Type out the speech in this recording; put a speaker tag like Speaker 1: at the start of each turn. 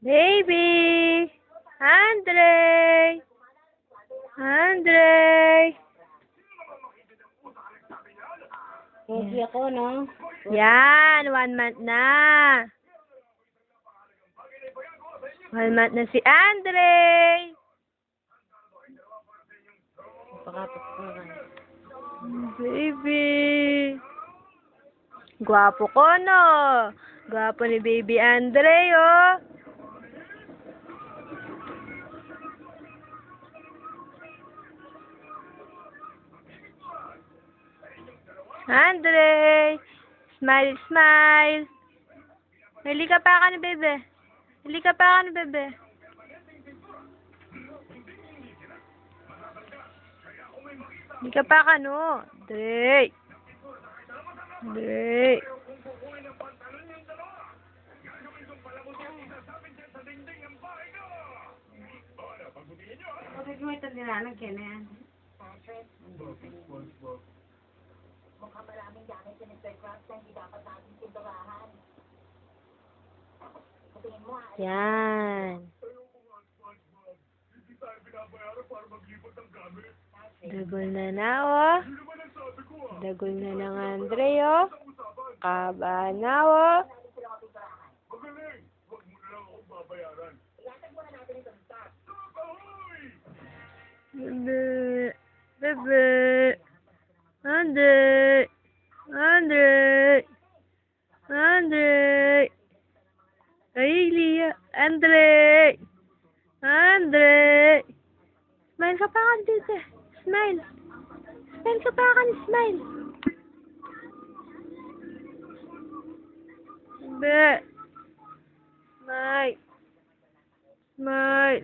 Speaker 1: Baby! Andre! Andre!
Speaker 2: Pogi ako, no?
Speaker 1: Yan, 1 month na. 1 month na si Andre!
Speaker 2: Pakapit ko nga.
Speaker 1: Baby! Gwapo ko, no? Gwapo ni Baby Andre, oh. Andre! Smile, smile! Halika pa ka ni Bebe. Halika pa ka ni Bebe. Halika pa ka, no? Andre! Andre!
Speaker 2: Bakit mo ito nilalang kaya na yan?
Speaker 3: Mukhang maraming gamit sa Mr. Krabs na hindi dapat natin tindurahan. Sa tingin mo,
Speaker 1: Yan. Dagol na, oh. Dagol na ng Andre, oh. Kaba na, oh. Bebe. Bebe. Andre. Andre. Andre. Ay, Lia. Andre. Andre. Smile ka pa ka dito. Smile. Smile ka pa ka ni smile. Be. Smile. Smile.